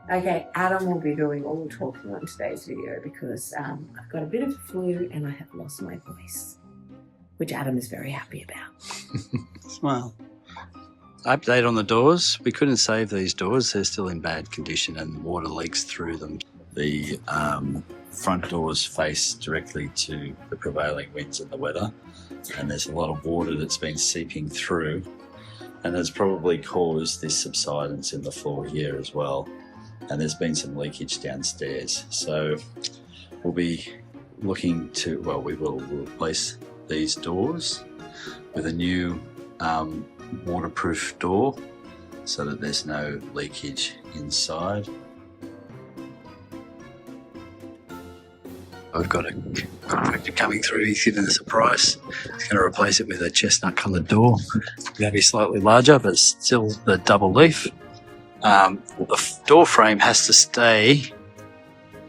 Okay, Adam will be doing all the talking on today's video because I've got a bit of a flu and I have lost my voice, which Adam is very happy about. Well, update on the doors. We couldn't save these doors. They're still in bad condition and water leaks through them. The front doors face directly to the prevailing winds and the weather, and there's a lot of water that's been seeping through, and has probably caused this subsidence in the floor here as well. And there's been some leakage downstairs. So we'll be looking to, well, we will replace these doors with a new waterproof door so that there's no leakage inside. We've got a contractor coming through. He's given us a price. He's going to replace it with a chestnut coloured door. It's going to be slightly larger, but still the double leaf. The door frame has to stay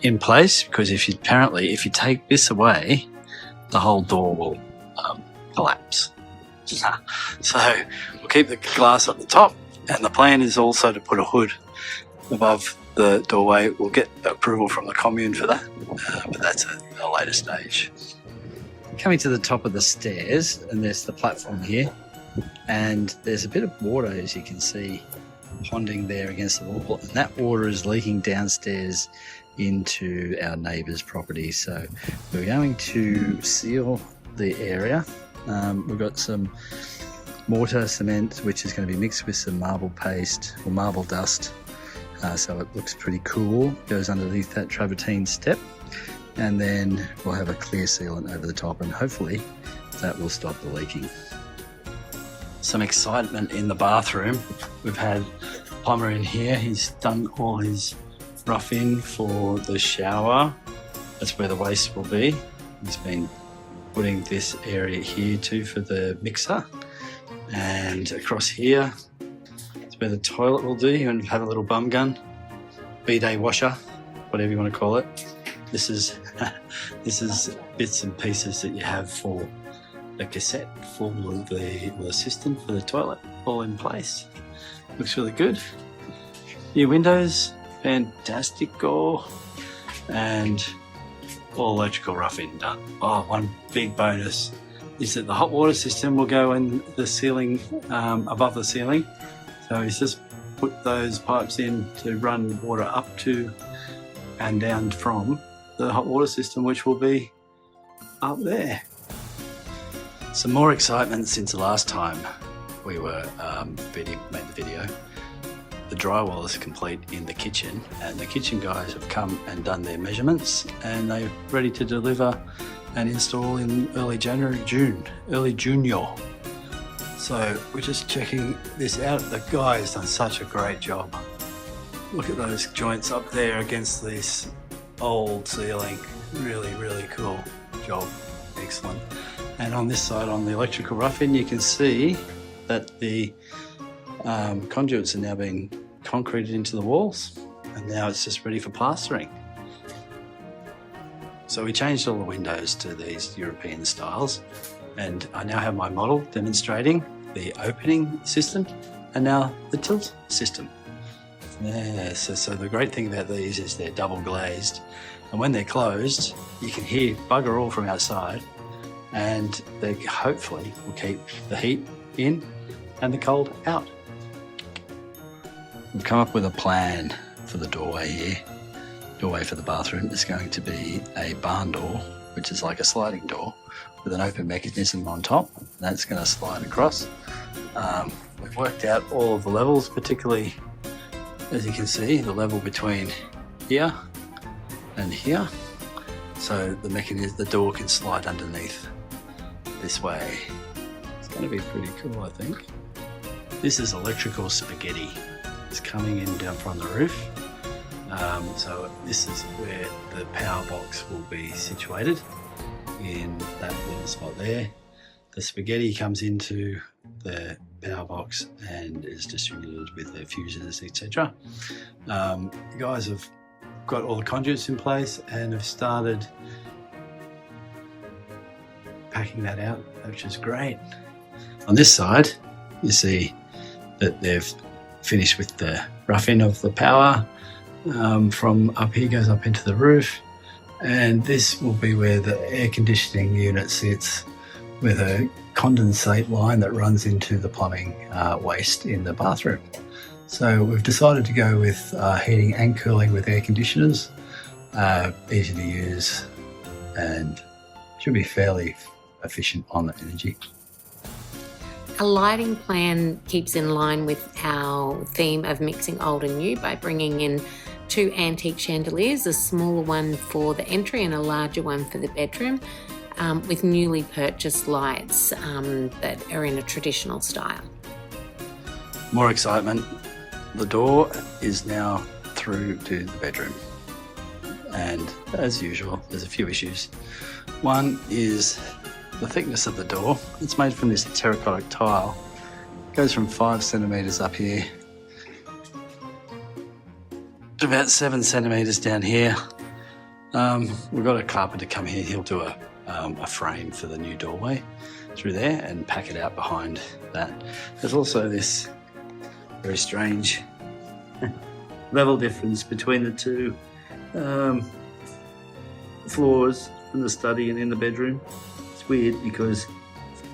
in place because if you take this away, the whole door will collapse. So we'll keep the glass at the top, and the plan is also to put a hood above the doorway. We'll get approval from the commune for that, but that's at a later stage. Coming to the top of the stairs, and there's the platform here, and there's a bit of water, as you can see, ponding there against the wall, and that water is leaking downstairs into our neighbour's property. So we're going to seal the area. We've got some mortar cement, which is going to be mixed with some marble paste or marble dust. So it looks pretty cool. Goes underneath that travertine step, and then we'll have a clear sealant over the top, and hopefully that will stop the leaking. Some excitement in the bathroom. We've had a plumber in here. He's done all his rough-in for the shower. That's where the waste will be. He's been putting this area here too for the mixer, and across here where the toilet will do. You want to have a little bum gun, bidet washer, whatever you want to call it. This is bits and pieces that you have for the cassette for the system for the toilet, all in place. Looks really good. New windows, fantastico, and all electrical rough-in done. Oh, one big bonus is that the hot water system will go in the ceiling, above the ceiling. So he's just put those pipes in to run water up to and down from the hot water system, which will be up there. Some more excitement since the last time we were made the video. The drywall is complete in the kitchen, and the kitchen guys have come and done their measurements, and they're ready to deliver and install in early June. So we're just checking this out. The guy has done such a great job. Look at those joints up there against this old ceiling. Really, really cool job. Excellent. And on this side, on the electrical rough-in, you can see that the conduits are now being concreted into the walls, and now it's just ready for plastering. So we changed all the windows to these European styles, and I now have my model demonstrating the opening system and now the tilt system. Yeah, so the great thing about these is they're double glazed, and when they're closed you can hear bugger all from outside, and they hopefully will keep the heat in and the cold out. We've come up with a plan for the doorway here. Doorway for the bathroom is going to be a barn door, which is like a sliding door with an open mechanism on top. That's going to slide across. We've worked out all of the levels, particularly, as you can see, the level between here and here. So the door can slide underneath this way. It's going to be pretty cool, I think. This is electrical spaghetti. It's coming in down from the roof. So this is where the power box will be situated, in that little spot there. The spaghetti comes into the power box and is distributed with the fuses, etc. The guys have got all the conduits in place and have started packing that out, which is great. On this side, you see that they've finished with the rough-in of the power from up here goes up into the roof, and this will be where the air conditioning unit sits, with a condensate line that runs into the plumbing waste in the bathroom. So we've decided to go with heating and cooling with air conditioners. Easy to use and should be fairly efficient on the energy. A lighting plan keeps in line with our theme of mixing old and new by bringing in 2 antique chandeliers, a smaller one for the entry and a larger one for the bedroom, with newly purchased lights that are in a traditional style. More excitement. The door is now through to the bedroom. And as usual, there's a few issues. One is the thickness of the door. It's made from this terracotta tile. It goes from 5 centimetres up here to about 7 centimetres down here. We've got a carpenter come here. He'll do a frame for the new doorway through there and pack it out behind that. There's also this very strange level difference between the two floors in the study and in the bedroom. It's weird because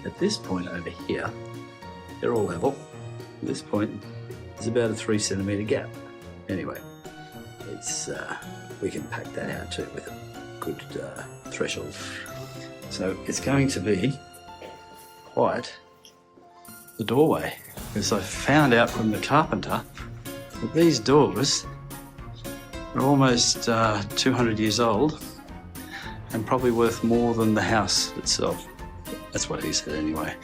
at this point over here, they're all level. At this point, there's about a 3 centimetre gap. Anyway, it's we can pack that out too with a good threshold. So it's going to be quite the doorway, because I found out from the carpenter that these doors are almost 200 years old and probably worth more than the house itself. That's what he said anyway.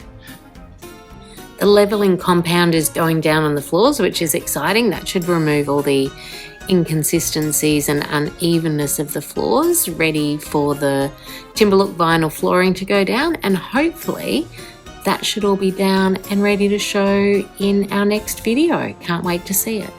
The levelling compound is going down on the floors, which is exciting. That should remove all the inconsistencies and unevenness of the floors, ready for the Timberlook vinyl flooring to go down, and hopefully that should all be down and ready to show in our next video. Can't wait to see it.